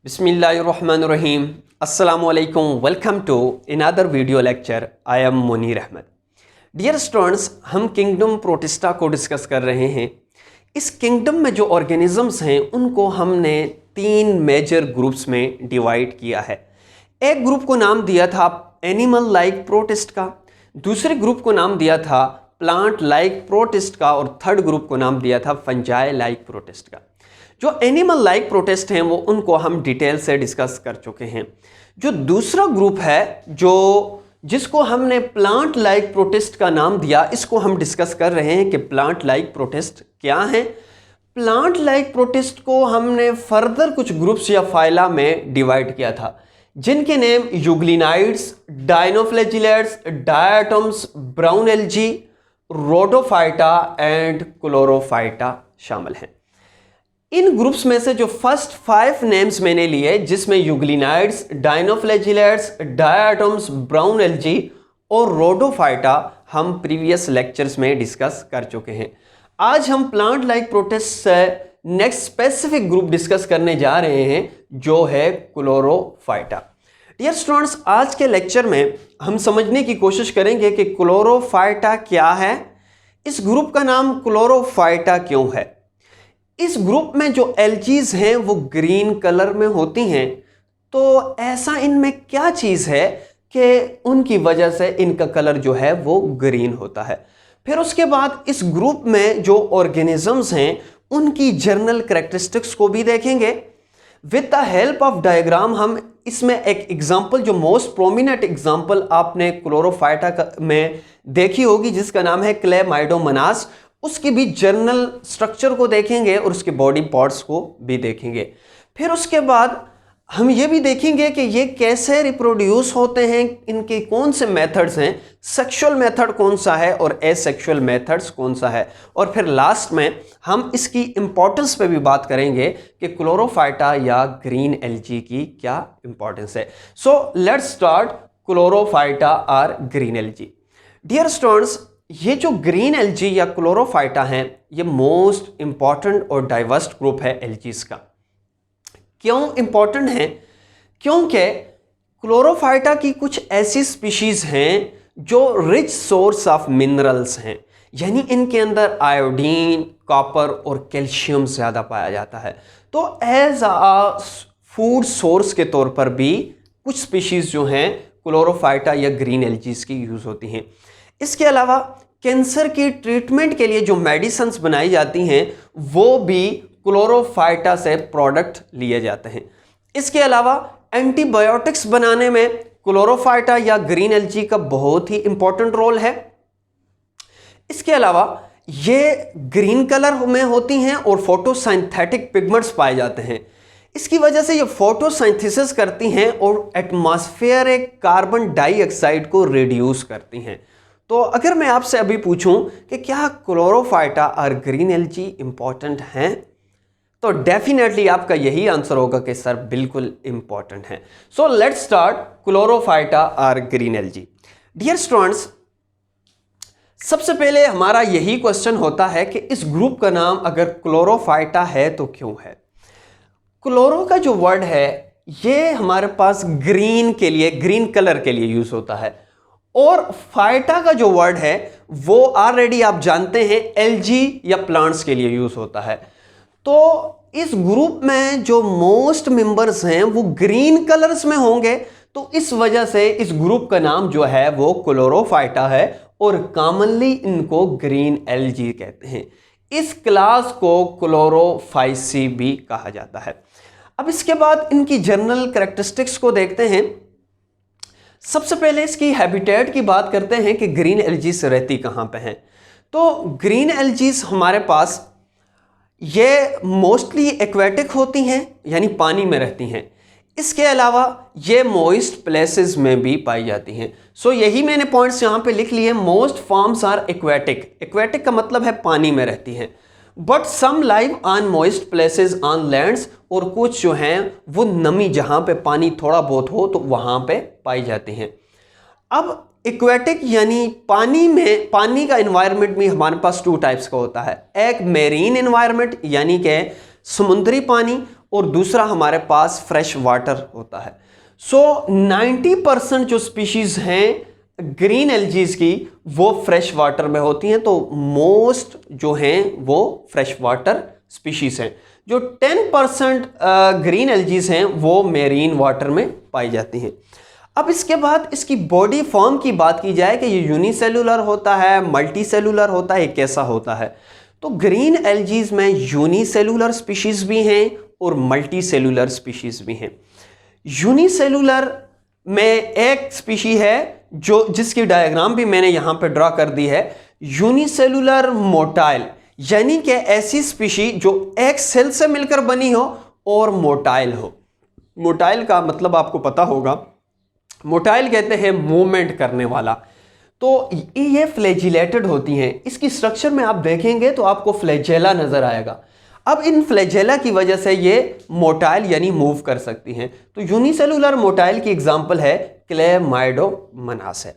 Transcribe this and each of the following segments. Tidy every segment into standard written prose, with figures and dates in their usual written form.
बिस्मिल्लाहिर्रहमानिर्रहीम। अस्सलामुअलैकुम। Welcome to another video lecture. I am Munir Ahmad. Dear students, हम किंगडम प्रोटिस्टा को डिस्कस कर रहे हैं। इस किंगडम में जो ऑर्गेनिजम्स हैं उनको हमने तीन मेजर ग्रुप्स में डिवाइड किया है। एक ग्रुप को नाम दिया था एनिमल लाइक प्रोटिस्ट का, दूसरे ग्रुप को नाम दिया था प्लांट लाइक प्रोटिस्ट का और थर्ड ग्रुप को नाम दिया था फंजाई लाइक प्रोटिस्ट का। जो एनिमल लाइक प्रोटिस्ट हैं वो उनको हम डिटेल से डिस्कस कर चुके हैं। जो दूसरा ग्रुप है जिसको हमने प्लांट लाइक प्रोटिस्ट का नाम दिया, इसको हम डिस्कस कर रहे हैं कि प्लांट लाइक प्रोटिस्ट क्या है। प्लांट लाइक प्रोटिस्ट को हमने फर्दर कुछ ग्रुप्स या फाइला में डिवाइड किया था जिनके name euglenoids, dinoflagellates, diatoms, brown algae, rhodophyta and chlorophyta शामिल हैं। इन ग्रुप्स में से जो फर्स्ट 5 नेम्स मैंने लिए, जिसमें यूग्लिनाइड्स, डायनोफ्लैजिलेट्स, डायटम्स, ब्राउन एल्गी और रोडोफाइटा, हम प्रीवियस लेक्चर्स में डिस्कस कर चुके हैं। आज हम प्लांट लाइक प्रोटिस्ट से नेक्स्ट स्पेसिफिक ग्रुप डिस्कस करने जा रहे हैं जो है क्लोरोफाइटा। डियर स्टूडेंट्स, आज के लेक्चर में हम समझने की कोशिश करेंगे कि क्लोरोफाइटा क्या है, इस ग्रुप का नाम क्लोरोफाइटा क्यों है, इस ग्रुप में जो एल्गीज हैं वो ग्रीन कलर में होती हैं, तो ऐसा इनमें क्या चीज़ है कि उनकी वजह से इनका कलर जो है वो ग्रीन होता है। फिर उसके बाद इस ग्रुप में जो ऑर्गेनिजम्स हैं उनकी जर्नल कैरेक्टरिस्टिक्स को भी देखेंगे। With the help of diagram हम इसमें एक एग्जाम्पल, जो मोस्ट प्रोमिनेंट एग्जाम्पल आपने क्लोरोफाइटा में देखी होगी जिसका नाम है क्लेमाइडोमोनास, उसकी भी जर्नल स्ट्रक्चर को देखेंगे और उसके बॉडी पार्ट्स को भी देखेंगे। फिर उसके बाद हम ये भी देखेंगे कि ये कैसे रिप्रोड्यूस होते हैं, इनके कौन से मेथड्स हैं, सेक्सुअल मेथड कौन सा है और एसेक्सुअल मेथड्स कौन सा है। और फिर लास्ट में हम इसकी इंपॉर्टेंस पे भी बात करेंगे कि क्लोरोफाइटा या ग्रीन एल्गी की क्या इंपॉर्टेंस है। सो लेट्स स्टार्ट क्लोरोफाइटा और ग्रीन एल्गी। डियर स्टूडेंट्स, ये जो ग्रीन एल्गी या क्लोरोफाइटा हैं, ये मोस्ट इंपॉर्टेंट और डाइवर्स ग्रुप है एल्गीज का। क्यों इंपॉर्टेंट है? क्योंकि क्लोरोफाइटा की कुछ ऐसी स्पीशीज हैं जो रिच सोर्स ऑफ मिनरल्स हैं, यानी इनके अंदर आयोडीन, कॉपर और कैल्शियम ज़्यादा पाया जाता है। तो एज अ फूड सोर्स के तौर पर भी कुछ स्पीशीज जो हैं क्लोरोफाइटा या ग्रीन एल्गीज की यूज़ होती हैं। इसके अलावा कैंसर की ट्रीटमेंट के लिए जो मेडिसिन्स बनाई जाती हैं वो भी क्लोरोफाइटा से प्रोडक्ट लिए जाते हैं। इसके अलावा एंटीबायोटिक्स बनाने में क्लोरोफाइटा या ग्रीन एल्गी का बहुत ही इंपॉर्टेंट रोल है। इसके अलावा ये ग्रीन कलर में होती हैं और फोटोसिंथेटिक पिगमेंट्स पाए जाते हैं। इसकी वजह से ये फोटोसिंथेसिस करती हैं और एटमॉस्फेरिक कार्बन डाइऑक्साइड को रिड्यूस करती हैं। तो अगर मैं आपसे अभी पूछूं कि क्या क्लोरोफाइटा और ग्रीन एल्गी इंपॉर्टेंट हैं, तो डेफिनेटली आपका यही आंसर होगा कि सर बिल्कुल इंपॉर्टेंट है। सो लेट्स स्टार्ट क्लोरोफाइटा और ग्रीन एल्गी। डियर स्टूडेंट्स, सबसे पहले हमारा यही क्वेश्चन होता है कि इस ग्रुप का नाम अगर क्लोरोफाइटा है तो क्यों है। क्लोरो का जो वर्ड है ये हमारे पास ग्रीन के लिए, ग्रीन कलर के लिए यूज होता है, और फाइटा का जो वर्ड है वो ऑलरेडी आप जानते हैं एल्गी या प्लांट्स के लिए यूज होता है। तो इस ग्रुप में जो मोस्ट मेंबर्स हैं वो ग्रीन कलर्स में होंगे, तो इस वजह से इस ग्रुप का नाम जो है वो क्लोरोफाइटा है और कॉमनली इनको ग्रीन एल्गी कहते हैं। इस क्लास को क्लोरोफाइसी भी कहा जाता है। अब इसके बाद इनकी जनरल कैरेक्टरिस्टिक्स को देखते हैं। सबसे पहले इसकी हैबिटेट की बात करते हैं कि ग्रीन एल्गीज रहती कहाँ पे हैं। तो ग्रीन एल्गीज हमारे पास ये मोस्टली एक्वेटिक होती हैं, यानी पानी में रहती हैं। इसके अलावा ये मॉइस्ट प्लेसेस में भी पाई जाती हैं। सो यही मैंने पॉइंट्स यहाँ पे लिख लिए। Most forms are aquatic. Aquatic का मतलब है पानी में रहती हैं, but some live on moist places on lands, और कुछ जो हैं वो नमी, जहाँ पे पानी थोड़ा बहुत हो तो वहाँ पे पाई जाती हैं। अब एक्वेटिक यानी पानी में, पानी का एनवायरनमेंट भी हमारे पास 2 टाइप्स का होता है। एक मेरीन एनवायरनमेंट यानी कि समुद्री पानी, और दूसरा हमारे पास फ्रेश वाटर होता है। सो 90% जो स्पीशीज हैं ग्रीन एल्जीज की वो फ्रेश वाटर में होती हैं, तो मोस्ट जो हैं वो फ्रेश वाटर स्पीशीज हैं। जो 10% ग्रीन एल्जीज हैं वो मेरीन वाटर में पाई जाती हैं। अब इसके बाद इसकी बॉडी फॉर्म की बात की जाए कि ये यूनिसेलुलर होता है, मल्टी सेलुलर होता है, कैसा होता है, तो ग्रीन एल्जीज में यूनिसेलुलर स्पीशीज भी हैं और मल्टी सेलुलर स्पीशीज भी हैं। यूनिसेलुलर में एक स्पीशी है जो जिसकी डायग्राम भी मैंने यहां पे ड्रॉ कर दी है, यूनिसेलुलर मोटाइल, यानी कि ऐसी स्पीशी जो एक सेल से मिलकर बनी हो और मोटाइल हो। मोटाइल का मतलब आपको पता होगा, मोटाइल कहते हैं मूवमेंट करने वाला। तो ये फ्लैजिलेटेड होती हैं। इसकी स्ट्रक्चर में आप देखेंगे तो आपको फ्लैजेला नजर आएगा। अब इन फ्लैजेला की वजह से ये मोटाइल यानी मूव कर सकती हैं। तो यूनिसेलुलर मोटाइल की एग्जांपल है क्लेमाइडोमोनास है।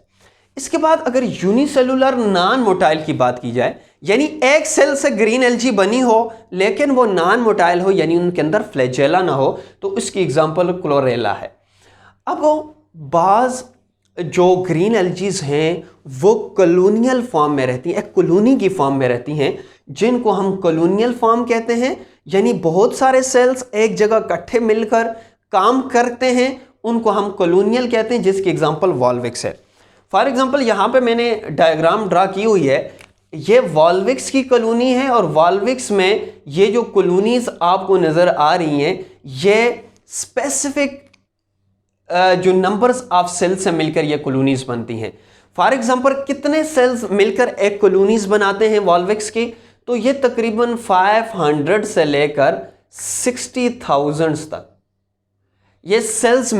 इसके बाद अगर यूनिसेलुलर नॉन मोटाइल की बात की जाए, यानी एक सेल से ग्रीन एल्जी बनी हो लेकिन वो नॉन मोटाइल हो, यानी उनके अंदर फ्लैजेला ना हो, तो इसकी एग्जांपल क्लोरेला है। अब बाज जो ग्रीन एल्जीज हैं वो कॉलोनियल फॉर्म में रहती हैं, एक कॉलोनी की फॉर्म में रहती हैं, जिनको हम कॉलोनियल फॉर्म कहते हैं, यानी बहुत सारे सेल्स एक जगह इकट्ठे मिलकर काम करते हैं, उनको हम कॉलोनियल कहते हैं, जिसकी एग्जांपल वॉल्विक्स है। फॉर एग्जांपल यहाँ पे मैंने डायग्राम ड्रा की हुई है, ये वॉल्विक्स की कॉलोनी है और वॉल्विक्स में ये जो कॉलोनीज आपको नजर आ रही हैं ये स्पेसिफिक जो नंबर्स ऑफ सेल्स से मिलकर ये कॉलोनीज बनती हैं। फॉर एग्जांपल कितने सेल्स मिलकर एक कॉलोनीज बनाते हैं वॉल्विक्स की, तो ये तकरीबन 500 से लेकर 60,000 तक ये सेल्स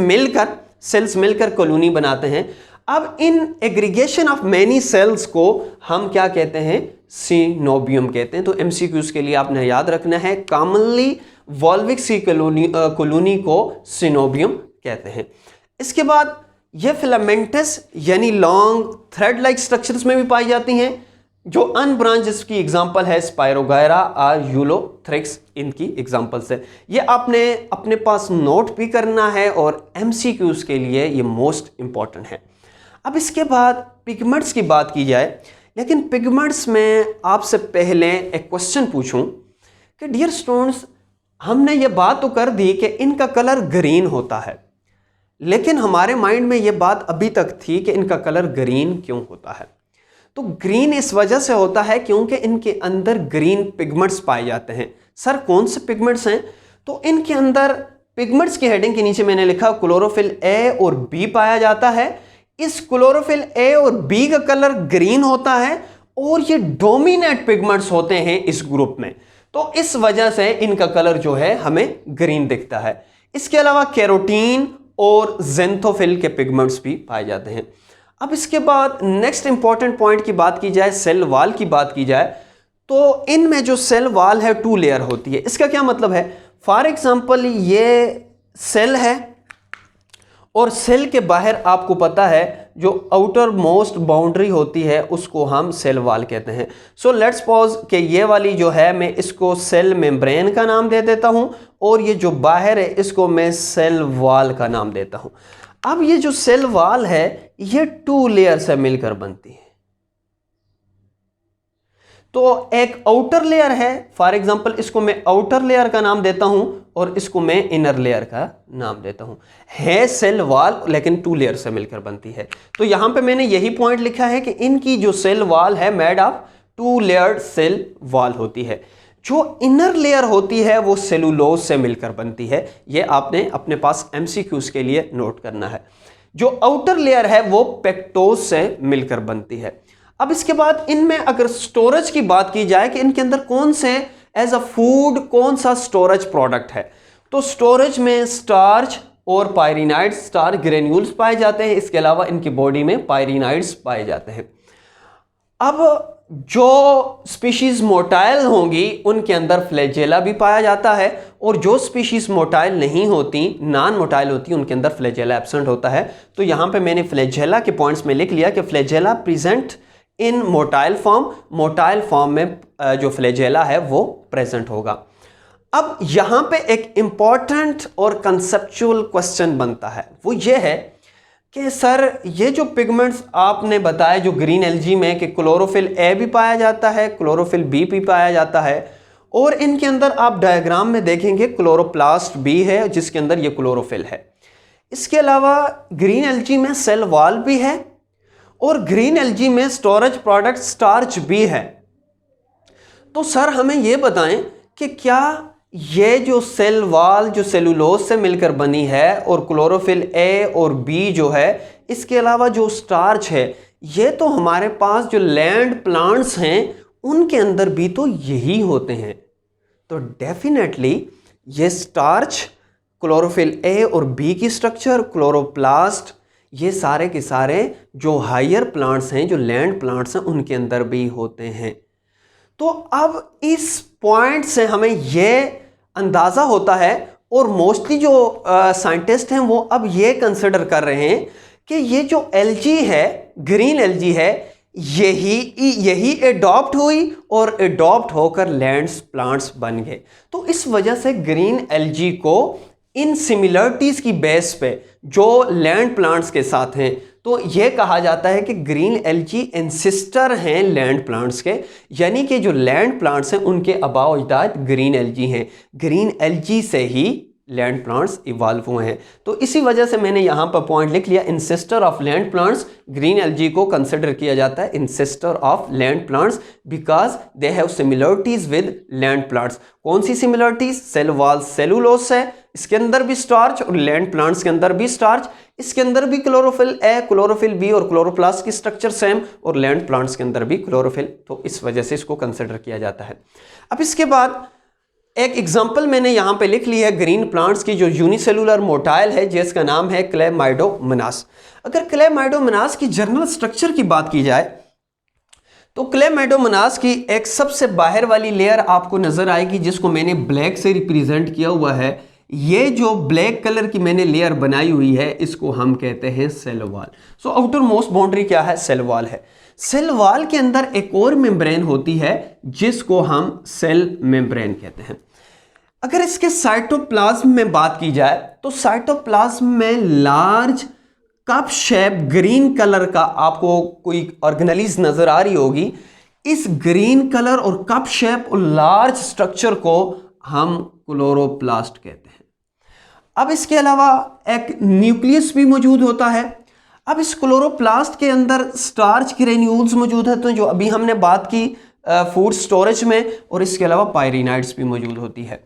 मिलकर कॉलोनी बनाते हैं। अब इन एग्रीगेशन ऑफ मेनी सेल्स को हम क्या कहते हैं, सिनोबियम कहते हैं। तो एमसीक्यूज के लिए आपने याद रखना है, कॉमनली वॉल्विक्स की कॉलोनी को सिनोबियम कहते हैं। इसके बाद ये फिलामेंटस यानी लॉन्ग थ्रेड लाइक स्ट्रक्चर्स में भी पाई जाती हैं, जो अनब्रांच की एग्जांपल है स्पायरोगायरा और यूलोथ्रिक्स, इनकी एग्जांपल्स है। ये आपने अपने पास नोट भी करना है और एमसीक्यूज के लिए ये मोस्ट इंपॉर्टेंट है। अब इसके बाद पिगमेंट्स की बात की जाए, लेकिन पिगमेंट्स में आपसे पहले एक क्वेश्चन पूछूं कि डियर स्टूडेंट्स, हमने ये बात तो कर दी कि इनका कलर ग्रीन होता है, लेकिन हमारे माइंड में ये बात अभी तक थी कि इनका कलर ग्रीन क्यों होता है। तो ग्रीन इस वजह से होता है क्योंकि इनके अंदर ग्रीन पिगमेंट्स पाए जाते हैं। सर कौन से पिगमेंट्स हैं? तो इनके अंदर पिगमेंट्स की हेडिंग के नीचे मैंने लिखा क्लोरोफिल ए और बी पाया जाता है। इस क्लोरोफिल ए और बी का कलर ग्रीन होता है और ये डोमिनेट पिगमेंट्स होते हैं इस ग्रुप में, तो इस वजह से इनका कलर जो है हमें ग्रीन दिखता है। इसके अलावा कैरोटीन और जेंथोफिल के पिगमेंट्स भी पाए जाते हैं। अब इसके बाद नेक्स्ट इंपॉर्टेंट पॉइंट की बात की जाए, सेल वॉल की बात की जाए, तो इनमें जो सेल वॉल है 2 लेयर होती है। इसका क्या मतलब है? फॉर एग्जांपल ये सेल है और सेल के बाहर आपको पता है जो आउटर मोस्ट बाउंड्री होती है उसको हम सेल वॉल कहते हैं। सो लेट्स सपोज कि ये वाली जो है मैं इसको सेल मेम्ब्रेन का नाम दे देता हूं और ये जो बाहर है इसको मैं सेल वॉल का नाम देता हूं। अब ये जो सेल वॉल है ये 2 लेयर से मिलकर बनती है। तो एक आउटर लेयर है, फॉर एग्जांपल इसको मैं आउटर लेयर का नाम देता हूं और इसको मैं इनर लेयर का नाम देता हूं। है सेल वॉल लेकिन 2 लेयर से मिलकर बनती है। तो यहां पे मैंने यही पॉइंट लिखा है कि इनकी जो सेल वॉल है made of 2 layered cell wall होती है। जो इनर लेयर होती है वो सेलुलोज से मिलकर बनती है। ये आपने अपने पास एमसीक्यूज के लिए नोट करना है। जो आउटर लेयर है वो पेक्टोज से मिलकर बनती है। अब इसके बाद इनमें अगर स्टोरेज की बात की जाए कि इनके अंदर कौन से एज अ फूड कौन सा स्टोरेज प्रोडक्ट है, तो स्टोरेज में स्टार्च और पायरिनाइड स्टार ग्रेन्यूल्स पाए जाते हैं। इसके अलावा इनकी बॉडी में पायरिनाइड्स पाए जाते हैं। अब जो स्पीशीज मोटाइल होंगी उनके अंदर फ्लैजेला भी पाया जाता है और जो स्पीशीज मोटाइल नहीं होती, नॉन मोटाइल होती, उनके अंदर फ्लैजेला एब्सेंट होता है। तो यहां पे मैंने फ्लैजेला के पॉइंट्स में लिख लिया कि flagella present in motile form में जो फ्लैजेला है वो प्रेजेंट होगा। अब यहां पे एक इंपॉर्टेंट और कंसेप्चुअल क्वेश्चन बनता है, वो ये है कि सर ये जो पिगमेंट्स आपने बताए जो ग्रीन एल्गी में कि क्लोरोफिल ए भी पाया जाता है, क्लोरोफिल बी भी पाया जाता है, और इनके अंदर आप डायग्राम में देखेंगे क्लोरोप्लास्ट भी है जिसके अंदर ये क्लोरोफिल है। इसके अलावा ग्रीन एल्गी में सेल वॉल भी है और ग्रीन एल्गी में स्टोरेज प्रोडक्ट स्टार्च भी है। तो सर हमें ये बताएं कि क्या ये जो सेल वॉल जो सेलुलोज से मिलकर बनी है और क्लोरोफिल ए और बी जो है, इसके अलावा जो स्टार्च है, ये तो हमारे पास जो लैंड प्लांट्स हैं उनके अंदर भी तो यही होते हैं। तो डेफिनेटली ये स्टार्च, क्लोरोफिल ए और बी की स्ट्रक्चर, क्लोरोप्लास्ट, ये सारे के सारे जो हायर प्लांट्स हैं, जो लैंड प्लांट्स हैं, उनके अंदर भी होते हैं। तो अब इस पॉइंट से हमें यह अंदाज़ा होता है और मोस्टली जो साइंटिस्ट हैं वो अब ये कंसिडर कर रहे हैं कि ये जो एल्गी है, ग्रीन एल्गी है, यही एडॉप्ट हुई और एडॉप्ट होकर लैंड्स प्लांट्स बन गए। तो इस वजह से ग्रीन एल्गी को इन सिमिलरिटीज़ की बेस पे जो लैंड प्लांट्स के साथ हैं, तो ये कहा जाता है कि ग्रीन एल्गी एंसेस्टर हैं लैंड प्लांट्स के, यानी कि जो लैंड प्लांट्स हैं उनके आबाओ अजदाद ग्रीन एल्गी हैं। ग्रीन एल्गी से ही लैंड प्लांट्स इवॉल्व हुए हैं। तो इसी वजह से मैंने यहाँ पर पॉइंट लिख लिया, ancestor of land plants, green algae को कंसिडर किया जाता है ancestor of land plants because they have similarities with land plants. कौन सी सिमिलरिटीज? सेल वॉल सेलुलोज है, इसके अंदर भी स्टार्च, और लैंड प्लांट्स के अंदर भी स्टार्च, इसके अंदर भी क्लोरोफिल ए, क्लोरोफिल बी और क्लोरोप्लास्ट की स्ट्रक्चर सेम, और लैंड प्लांट्स के अंदर भी क्लोरोफिल। तो इस वजह से इसको कंसिडर किया जाता है। अब इसके बाद एक एग्जाम्पल मैंने यहाँ पे लिख ली है ग्रीन प्लांट्स की, जो यूनिसेलुलर मोटाइल है जिसका नाम है क्लेमाइडोमोनास। अगर क्लेमाइडोमोनास की जर्नल स्ट्रक्चर की बात की जाए तो क्लेमाइडोमोनास की एक सबसे बाहर वाली लेयर आपको नजर आएगी जिसको मैंने ब्लैक से रिप्रेजेंट किया हुआ है। ये जो ब्लैक कलर की मैंने लेयर बनाई हुई है इसको हम कहते हैं cell wall. So outermost boundary क्या है? सेल वॉल है। सेल वॉल के अंदर एक और मेम्ब्रेन होती है जिसको हम सेल मेम्ब्रेन कहते हैं। अगर इसके साइटोप्लाज्म में बात की जाए तो साइटोप्लाज्म में large cup shape green colour का आपको कोई ऑर्गेनेलिज नजर आ रही होगी। इस ग्रीन कलर और कप शेप और लार्ज स्ट्रक्चर को हम क्लोरोप्लास्ट कहते हैं। अब इसके अलावा एक न्यूक्लियस भी मौजूद होता है। अब इस क्लोरोप्लास्ट के अंदर स्टार्च ग्रेन्यूल्स मौजूद होते हैं जो अभी हमने बात की फूड स्टोरेज में, और इसके अलावा पायरिनाइड्स भी मौजूद होती है।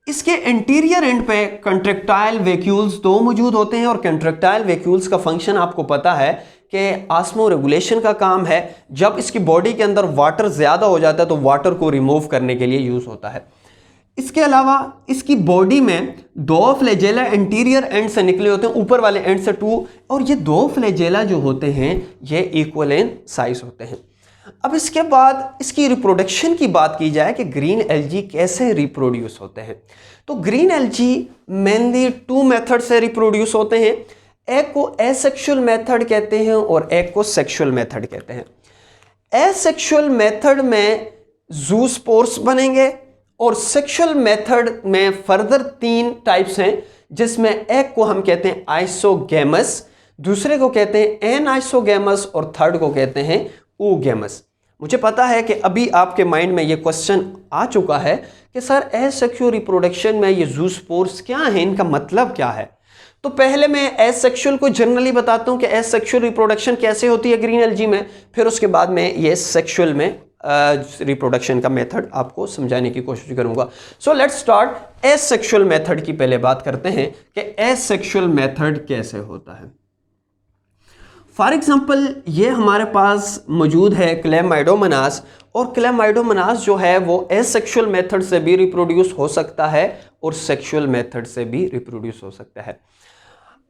इसके इंटीरियर एंड पे कंट्रेक्टाइल वैक्यूल्स दो मौजूद होते हैं, और कंट्रेक्टाइल वैक्यूल्स का फंक्शन आपको पता है कि ऑस्मो रेगुलेशन का काम है। जब इसकी बॉडी के अंदर वाटर ज़्यादा हो जाता है तो वाटर को रिमूव करने के लिए यूज़ होता है। इसके अलावा इसकी बॉडी में दो फ्लैजेला इंटीरियर एंड से निकले होते हैं, ऊपर वाले एंड से टू, और ये दो फ्लैजेला जो होते हैं ये इक्वल इन साइज होते हैं। अब इसके बाद इसकी रिप्रोडक्शन की बात की जाए कि ग्रीन एल्गी कैसे रिप्रोड्यूस होते हैं, तो green algae mainly two method से रिप्रोड्यूस होते हैं। एक को एसेक्सुअल मेथड कहते हैं और एक को सेक्सुअल मेथड कहते हैं। एसेक्सुअल मेथड में जूस्पोर्स बनेंगे और सेक्सुअल मेथड में फर्दर 3 टाइप्स हैं, जिसमें एक को हम कहते हैं आइसोगेमस, दूसरे को कहते हैं एनाइसोगेमस और थर्ड को कहते हैं oogamous। मुझे पता है कि अभी आपके माइंड में ये क्वेश्चन आ चुका है कि सर एसेक्सुअल रिप्रोडक्शन में ये जूस्पोर्स क्या है, इनका मतलब क्या है। तो पहले मैं एसेक्सुअल को जनरली बताता हूँ कि एसेक्सुअल रिप्रोडक्शन कैसे होती है ग्रीन एल्गी में, फिर उसके बाद में ये सेक्सुअल में रिप्रोडक्शन का मेथड आपको समझाने की कोशिश करूंगा। So let's start asexual method की पहले बात करते हैं कि एसेक्सुअल मेथड कैसे होता है। फॉर एग्जाम्पल ये हमारे पास मौजूद है क्लेमाइडोमोनास, और क्लेमाइडोमोनास जो है वो एसेक्सुअल मेथड से भी रिप्रोड्यूस हो सकता है और सेक्सुअल मेथड से भी रिप्रोड्यूस हो सकता है।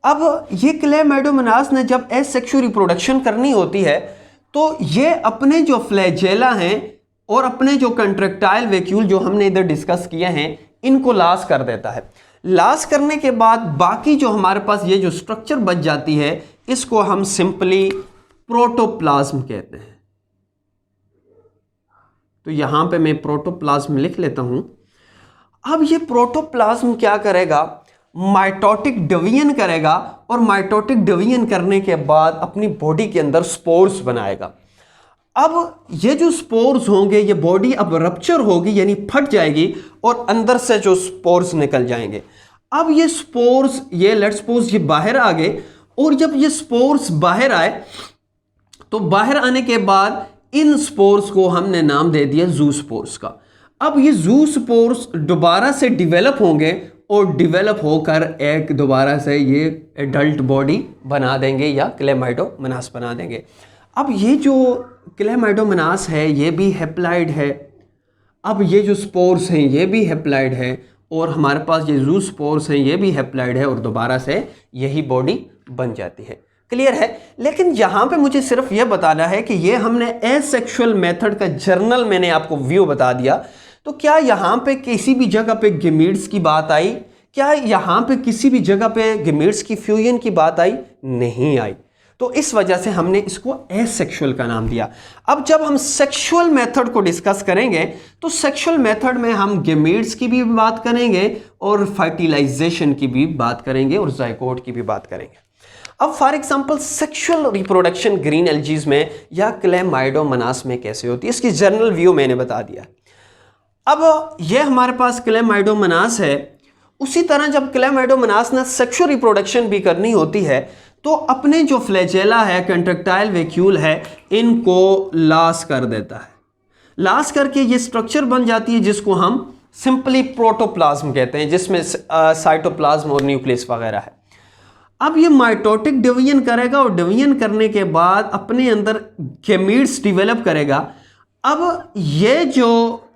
अब ये क्लेमाइडोमोनास ने जब एसेक्सुअल रिप्रोडक्शन करनी होती है तो ये अपने जो फ्लैजेला हैं और अपने जो कंट्रेक्टाइल वैक्यूल जो हमने इधर डिस्कस किए हैं इनको लॉस कर देता है। लॉस करने के बाद बाकी जो हमारे पास ये जो स्ट्रक्चर बच जाती है इसको हम सिंपली प्रोटोप्लाज्म कहते हैं। तो यहां पे मैं प्रोटोप्लाज्म लिख लेता हूं। अब ये प्रोटोप्लाज्म क्या करेगा, माइटोटिक डिवीजन करेगा और माइटोटिक डिवीजन करने के बाद अपनी बॉडी के अंदर स्पोर्स बनाएगा। अब ये जो स्पोर्स होंगे, ये बॉडी अब रप्चर होगी यानी फट जाएगी और अंदर से जो स्पोर्स निकल जाएंगे। अब ये स्पोर्स, ये लेट्स सपोज ये बाहर आ गए, और जब ये स्पोर्स बाहर आए तो बाहर आने के बाद इन स्पोर्स को हमने नाम दे दिया जू स्पोर्स का। अब ये जू स्पोर्स दोबारा से डिवेलप होंगे और डिवेलप होकर एक दोबारा से ये एडल्ट बॉडी बना देंगे या क्लेमाइडोमोनास बना देंगे। अब ये जो क्लेमाइडोमोनास है ये भी हैप्लॉइड है। अब ये जो स्पोर्स हैं ये भी हैप्लॉइड है और हमारे पास ये जू स्पोर्स हैं ये भी हैप्लॉइड है और दोबारा से यही बॉडी बन जाती है। क्लियर है? लेकिन यहाँ पे मुझे सिर्फ ये बताना है कि ये हमने एसेक्सुअल मेथड का जर्नल मैंने आपको व्यू बता दिया, तो क्या यहाँ पे किसी भी जगह पे गेमीट्स की बात आई? क्या यहाँ पे किसी भी जगह पे गेमीट्स की फ्यूजन की बात आई? नहीं आई। तो इस वजह से हमने इसको एसेक्सुअल का नाम दिया। अब जब हम सेक्सुअल मेथड को डिस्कस करेंगे तो सेक्सुअल मेथड में हम गेमीट्स की भी बात करेंगे और फर्टिलाइजेशन की भी बात करेंगे और जाइगोट की भी बात करेंगे। अब for example sexual reproduction green algae में या क्लेमाइडोमोनास में कैसे होती है, इसकी जनरल व्यू मैंने बता दिया। अब ये हमारे पास क्लेमाइडोमोनास है, उसी तरह जब क्लेमाइडोमोनास ने सेक्सुअल रिप्रोडक्शन भी करनी होती है तो अपने जो फ्लैजेला है, कंट्रैक्टाइल वैक्यूल है, इनको लॉस कर देता है। लॉस करके ये स्ट्रक्चर बन जाती है जिसको हम सिंपली प्रोटोप्लाज्म कहते हैं, जिसमें साइटोप्लाज्म और न्यूक्लियस वगैरह है। अब ये माइटोटिक डिवीजन करेगा और डिवीजन करने के बाद अपने अंदर गेमीट्स डेवलप करेगा। अब ये जो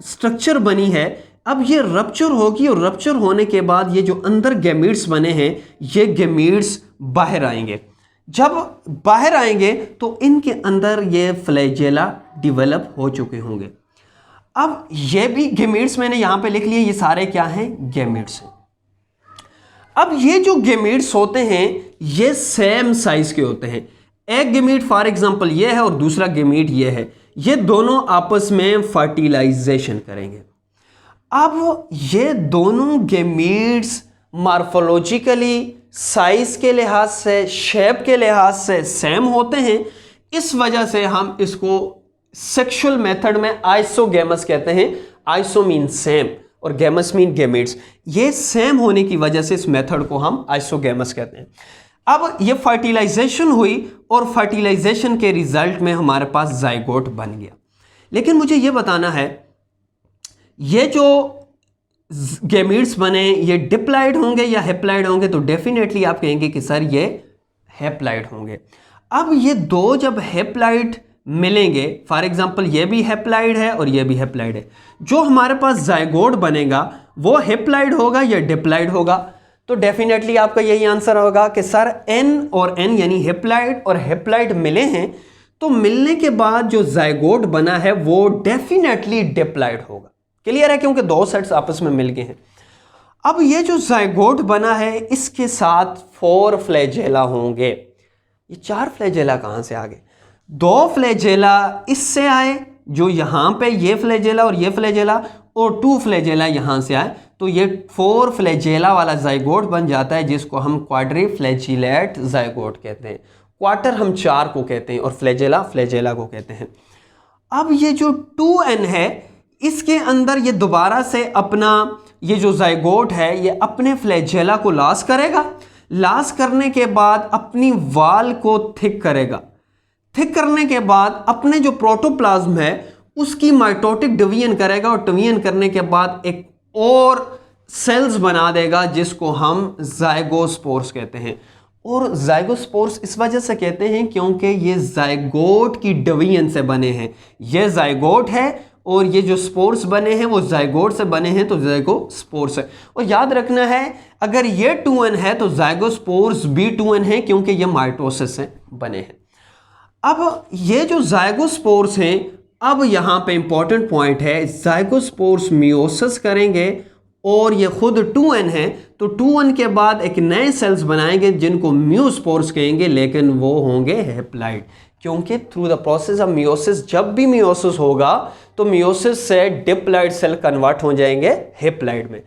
स्ट्रक्चर बनी है, अब ये रप्चर होगी और रप्चर होने के बाद ये जो अंदर गेमीट्स बने हैं ये गेमीट्स बाहर आएंगे। जब बाहर आएंगे तो इनके अंदर ये फ्लैजेला डेवलप हो चुके होंगे। अब ये भी गेमीट्स मैंने यहां पे लिख लिए, ये सारे क्या हैं? गेमीट्स हैं। अब ये जो गेमीट्स होते हैं ये सेम साइज के होते हैं। एक गेमीट फॉर एग्जांपल ये है और दूसरा गेमीट ये है, ये दोनों आपस में फर्टिलाइजेशन करेंगे। अब ये दोनों गेमीट्स मॉर्फोलॉजिकली साइज के लिहाज से, शेप के लिहाज से सेम होते हैं। इस वजह से हम इसको सेक्सुअल मेथड में आइसोगेमस कहते हैं। आइसो मीन सेम और गैमस मीन गेमीट्स। ये सेम होने की वजह से इस मेथड को हम आइसोगेमस कहते हैं। अब ये फर्टिलाइजेशन हुई और फर्टिलाइजेशन के रिजल्ट में हमारे पास जाइगोट बन गया। लेकिन मुझे ये बताना है ये जो गेमीट्स बने ये डिप्लॉइड होंगे या हैप्लॉइड होंगे? तो डेफिनेटली आप कहेंगे कि सर ये हैप्लॉइड होंगे। अब ये दो जब हैप्लॉइड मिलेंगे, फॉर एग्जांपल ये भी हैप्लॉइड है और ये भी हैप्लॉइड है, जो हमारे पास जाइगोट बनेगा वो हैप्लॉइड होगा या डिप्लॉइड होगा? तो डेफिनेटली आपका यही आंसर होगा कि सर एन और एन यानी हैप्लॉइड और हैप्लॉइड मिले हैं, तो मिलने के बाद जो जाइगोट बना है वो डेफिनेटली डिप्लॉइड होगा। क्लियर है? क्योंकि दो सेट्स आपस में मिल गए हैं। अब ये जो जाइगोट बना है इसके साथ 4 फ्लैजेला होंगे। ये 4 फ्लैजेला कहां से आ गए? 2 फ्लैजेला इससे आए, जो यहां पे ये फ्लैजेला और ये फ्लैजेला, और 2 फ्लैजेला यहां से आए, तो ये 4 फ्लैजेला वाला जाइगोट बन जाता है जिसको हम क्वाड्रिफ्लैजिलेट जाइगोट कहते हैं। क्वार्टर हम 4 को कहते हैं और फ्लैजेला फ्लैजेला को कहते हैं। अब ये जो 2n है इसके अंदर ये दोबारा से अपना ये जो जाइगोट है ये अपने फ्लैजेला को लॉस करेगा। लॉस करने के बाद अपनी वाल को थिक करेगा। थिक करने के बाद अपने जो प्रोटोप्लाज्म है उसकी माइटोटिक डिवीजन करेगा और डिवीजन करने के बाद एक और सेल्स बना देगा जिसको हम जाइगोस्पोर्स कहते हैं। और जाइगोस्पोर्स इस वजह से कहते हैं क्योंकि ये जाइगोट की डिवीजन से बने हैं। ये जाइगोट है और ये जो स्पोर्स बने हैं वो जाइगोट से बने हैं, तो जाइगोस्पोर्स है। और याद रखना है अगर ये 2n है तो जाइगोस्पोर्स भी 2n है क्योंकि ये माइटोसिस से बने हैं। अब ये जो जाइगोस्पोर्स हैं, अब यहाँ पे इंपॉर्टेंट पॉइंट है, जाइगोस्पोर्स मियोसिस करेंगे और ये खुद 2n है, तो 2n के बाद एक नए सेल्स बनाएंगे जिनको म्यूस्पोर्स कहेंगे, लेकिन वो होंगे हैप्लॉइड। क्योंकि through the process of meiosis, जब भी मियोसिस होगा तो मियोसिस से डिप्लॉइड सेल कन्वर्ट हो जाएंगे हेप्लॉइड में।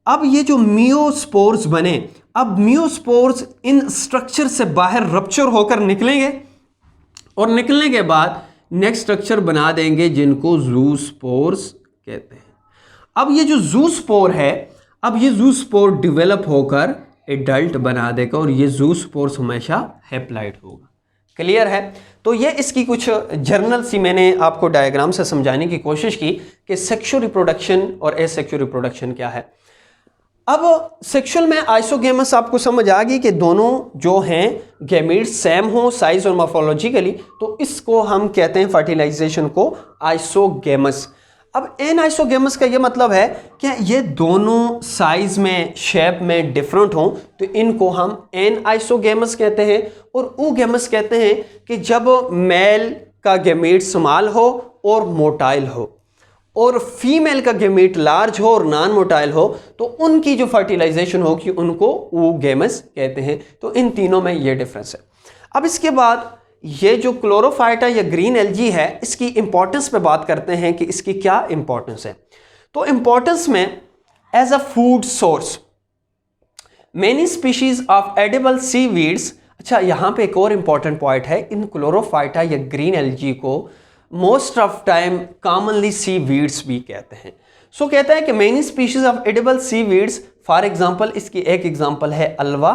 अब ये जो मियोस्पोर्स बने, अब मियोस्पोर्स इन स्ट्रक्चर से बाहर रप्चर होकर निकलेंगे और निकलने के बाद नेक्स्ट स्ट्रक्चर बना देंगे जिनको ज़ूस्पोर्स कहते हैं। अब ये जो ज़ूस्पोर है, अब ये ज़ूस्पोर डेवलप होकर एडल्ट बना देगा और ये ज़ूस्पोर्स हमेशा हेप्लॉइड होगा। क्लियर है? तो ये इसकी कुछ जर्नल सी मैंने आपको डायग्राम से समझाने की कोशिश की कि सेक्सुअल रिप्रोडक्शन और एसेक्सुअल रिप्रोडक्शन क्या है। अब सेक्सुअल में आइसोगेमस आपको समझ आ गई कि दोनों जो हैं गैमीट्स सेम हो साइज और मॉर्फोलॉजिकली, तो इसको हम कहते हैं फर्टिलाइजेशन को आइसोगेमस। अब एन आइसोगेमस का ये मतलब है कि ये दोनों साइज में शेप में डिफरेंट हों, तो इनको हम एन आइसोगेमस कहते हैं। और oogemus कहते हैं कि जब मेल का गैमीट स्मॉल हो और मोटाइल हो और फीमेल का गैमीट लार्ज हो और नॉन मोटाइल हो, तो उनकी जो फर्टिलाइजेशन होगी उनको oogemus कहते हैं। तो इन तीनों में ये डिफरेंस है। अब इसके बाद ये जो क्लोरोफाइटा या ग्रीन एल्गी है, इसकी इंपॉर्टेंस पे बात करते हैं कि इसकी क्या इंपॉर्टेंस है। तो इंपॉर्टेंस में as a food source many species of edible seaweeds. अच्छा, यहाँ पे एक और इंपॉर्टेंट पॉइंट है, इन क्लोरोफाइटा या ग्रीन एल्गी को most of time commonly seaweeds भी कहते हैं। सो कहता है कि many species of edible seaweeds, for example इसकी एक एग्जांपल है अलवा।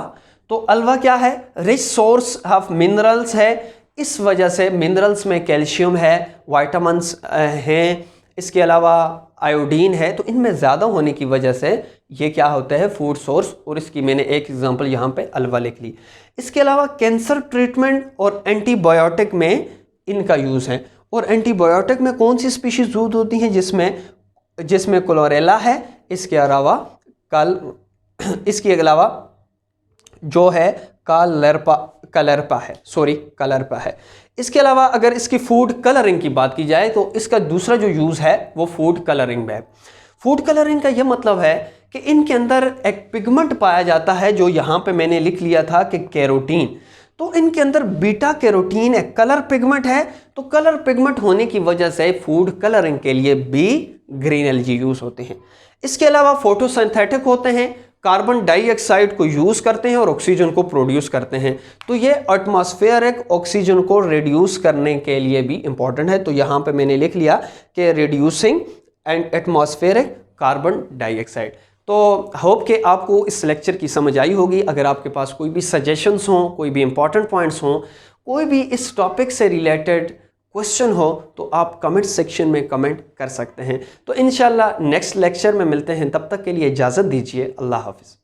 तो अलवा क्या है? रिच सोर्स ऑफ मिनरल्स है, इस वजह से मिनरल्स में कैल्शियम है, विटामिन्स हैं, इसके अलावा आयोडीन है, तो इनमें ज़्यादा होने की वजह से ये क्या होता है? Food source. और इसकी मैंने एक एग्जांपल यहाँ पे अलवा लिख ली। इसके अलावा कैंसर ट्रीटमेंट और एंटीबायोटिक में इनका यूज़ है। और एंटीबायोटिक में कौन सी स्पीशीज यूज होती हैं? जिसमें क्लोरेला है, इसके अलावा जो है कलरपा है। इसके अलावा अगर इसकी फूड कलरिंग की बात की जाए तो इसका दूसरा जो यूज़ है वो फूड कलरिंग में है। फूड कलरिंग का ये मतलब है कि इनके अंदर एक पिगमेंट पाया जाता है जो यहाँ पे मैंने लिख लिया था कि कैरोटीन। तो इनके अंदर बीटा कैरोटीन एक कलर पिगमेंट है। तो कलर पिगमेंट होने की वजह से फूड कलरिंग के लिए भी ग्रीन एल्गी यूज़ होते हैं। इसके अलावा फोटोसिंथेटिक होते हैं, कार्बन डाइऑक्साइड को यूज़ करते हैं और ऑक्सीजन को प्रोड्यूस करते हैं। तो ये एटमॉस्फेरिक ऑक्सीजन को रिड्यूस करने के लिए भी इंपॉर्टेंट है। तो यहाँ पे मैंने लिख लिया कि reducing and atmospheric carbon dioxide. तो होप कि आपको इस लेक्चर की समझ आई होगी। अगर आपके पास कोई भी सजेशंस हों, कोई भी इंपॉर्टेंट पॉइंट्स हों, कोई भी इस टॉपिक से रिलेटेड क्वेश्चन हो, तो आप कमेंट सेक्शन में कमेंट कर सकते हैं। तो इंशाल्लाह नेक्स्ट लेक्चर में मिलते हैं, तब तक के लिए इजाज़त दीजिए। अल्लाह हाफिज़।